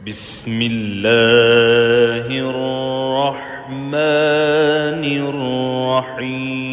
بسم الله الرحمن الرحيم.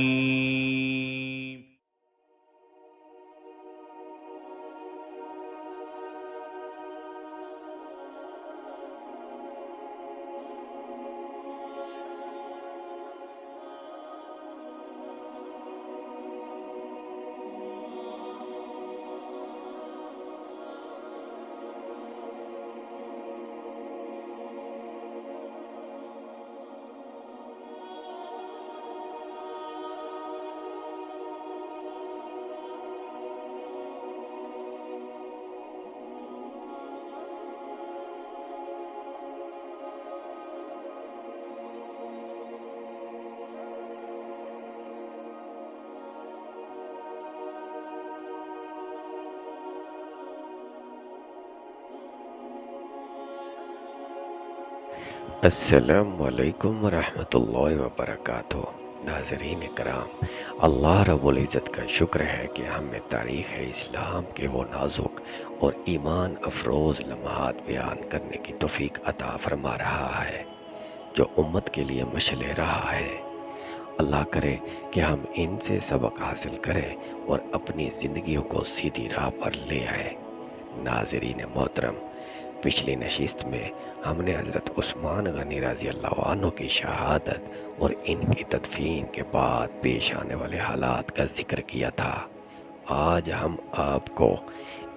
السلام علیکم ورحمۃ اللہ وبرکاتہ۔ ناظرین کرام، اللہ رب العزت کا شکر ہے کہ ہمیں تاریخ اسلام کے وہ نازک اور ایمان افروز لمحات بیان کرنے کی توفیق عطا فرما رہا ہے جو امت کے لیے مشعل رہا ہے۔ اللہ کرے کہ ہم ان سے سبق حاصل کریں اور اپنی زندگیوں کو سیدھی راہ پر لے آئیں۔ ناظرین محترم، پچھلی نشست میں ہم نے حضرت عثمان غنی رضی اللہ عنہ کی شہادت اور ان کی تدفین کے بعد پیش آنے والے حالات کا ذکر کیا تھا۔ آج ہم آپ کو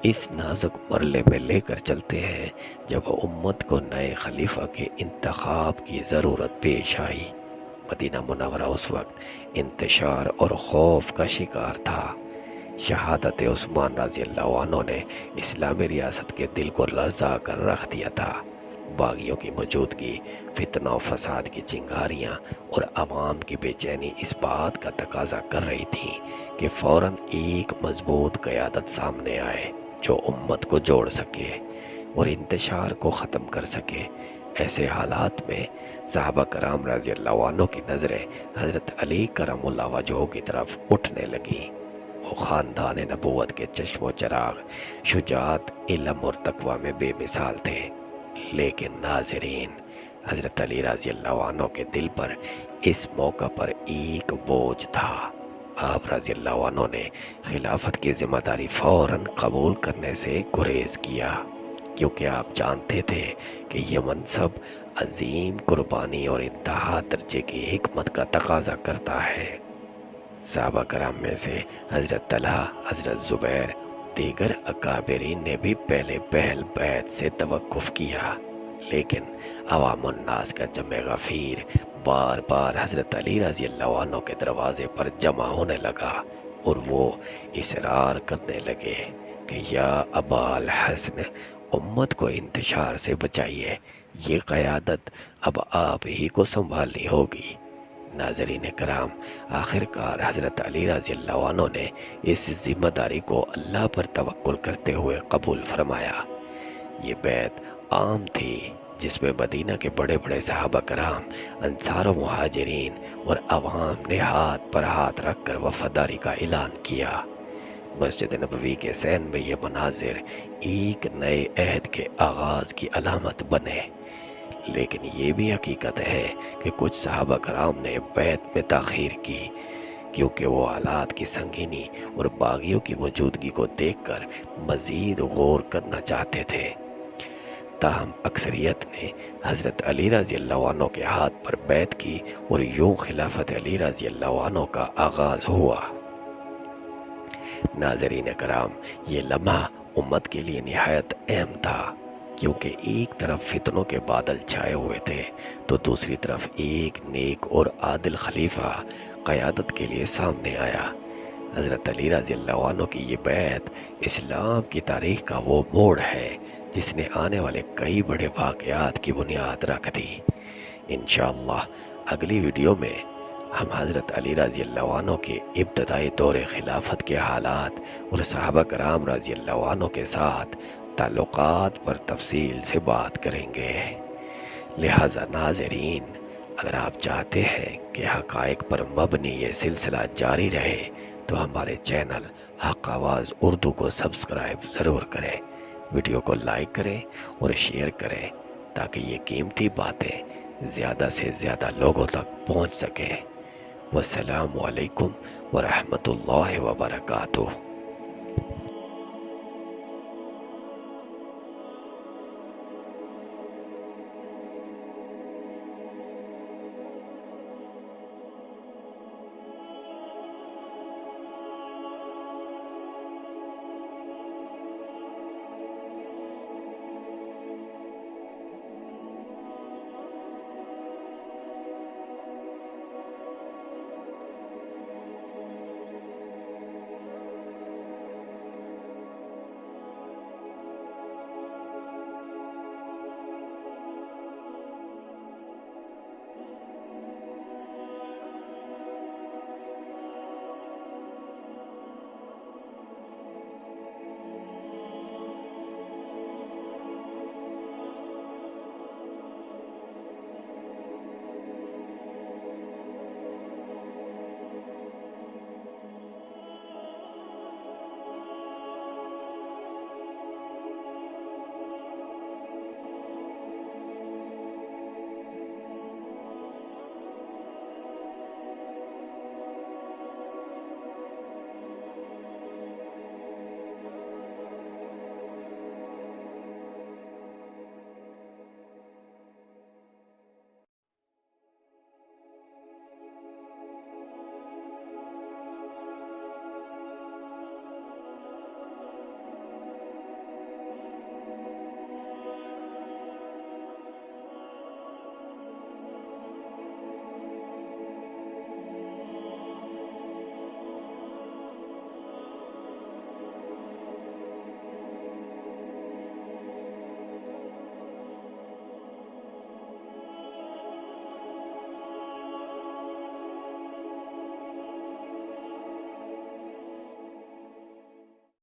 اس نازک مرحلے میں لے کر چلتے ہیں جب امت کو نئے خلیفہ کے انتخاب کی ضرورت پیش آئی۔ مدینہ منورہ اس وقت انتشار اور خوف کا شکار تھا۔ شہادت عثمان رضی اللہ عنہ نے اسلامی ریاست کے دل کو لرزا کر رکھ دیا تھا۔ باغیوں کی موجودگی، فتنہ و فساد کی چنگاریاں اور عوام کی بے چینی اس بات کا تقاضا کر رہی تھی کہ فوراً ایک مضبوط قیادت سامنے آئے جو امت کو جوڑ سکے اور انتشار کو ختم کر سکے۔ ایسے حالات میں صحابہ کرام رضی اللہ عنہ کی نظریں حضرت علی کرم اللہ وجہہ کی طرف اٹھنے لگیں۔ وہ خاندان نبوت کے چشم و چراغ، شجاعت، علم اور تقوی میں بے مثال تھے۔ لیکن ناظرین، حضرت علی رضی اللہ عنہ کے دل پر اس موقع پر ایک بوجھ تھا۔ آپ رضی اللہ عنہ نے خلافت کی ذمہ داری فوراً قبول کرنے سے گریز کیا، کیونکہ آپ جانتے تھے کہ یہ منصب عظیم قربانی اور انتہا درجے کی حکمت کا تقاضا کرتا ہے۔ صحابہ کرام میں سے حضرت طلحہ، حضرت زبیر، دیگر اکابرین نے بھی پہلے پہل بیعت سے توقف کیا، لیکن عوام الناس کا جمع غفیر بار بار حضرت علی رضی اللہ عنہ کے دروازے پر جمع ہونے لگا اور وہ اصرار کرنے لگے کہ یا ابا الحسن، امت کو انتشار سے بچائیے، یہ قیادت اب آپ ہی کو سنبھالنی ہوگی۔ ناظرین کرام، آخر کار حضرت علی رضی اللہ عنہ نے اس ذمہ داری کو اللہ پر توکل کرتے ہوئے قبول فرمایا۔ یہ بیعت عام تھی جس میں مدینہ کے بڑے بڑے صحابہ کرام، انصار و مہاجرین اور عوام نے ہاتھ پر ہاتھ رکھ کر وفاداری کا اعلان کیا۔ مسجد نبوی کے سین میں یہ مناظر ایک نئے عہد کے آغاز کی علامت بنے۔ لیکن یہ بھی حقیقت ہے کہ کچھ صحابہ کرام نے بیعت میں تاخیر کی، کیونکہ وہ حالات کی سنگینی اور باغیوں کی موجودگی کو دیکھ کر مزید غور کرنا چاہتے تھے۔ تاہم اکثریت نے حضرت علی رضی اللہ عنہ کے ہاتھ پر بیعت کی اور یوں خلافت علی رضی اللہ عنہ کا آغاز ہوا۔ ناظرین کرام، یہ لمحہ امت کے لیے نہایت اہم تھا، کیونکہ ایک طرف فتنوں کے بادل چھائے ہوئے تھے تو دوسری طرف ایک نیک اور عادل خلیفہ قیادت کے لیے سامنے آیا۔ حضرت علی رضی اللہ عنہ کی یہ بیعت اسلام کی تاریخ کا وہ موڑ ہے جس نے آنے والے کئی بڑے واقعات کی بنیاد رکھ دی۔ انشاءاللہ اگلی ویڈیو میں ہم حضرت علی رضی اللہ عنہ کے ابتدائی دور خلافت کے حالات اور صحابہ کرام رضی اللہ عنہ کے ساتھ تعلقات پر تفصیل سے بات کریں گے۔ لہٰذا ناظرین، اگر آپ چاہتے ہیں کہ حقائق پر مبنی یہ سلسلہ جاری رہے تو ہمارے چینل حق آواز اردو کو سبسکرائب ضرور کریں ویڈیو کو لائک کریں اور شیئر کریں تاکہ یہ قیمتی باتیں زیادہ سے زیادہ لوگوں تک پہنچ سکیں۔ والسلام علیکم ورحمۃ اللہ وبرکاتہ۔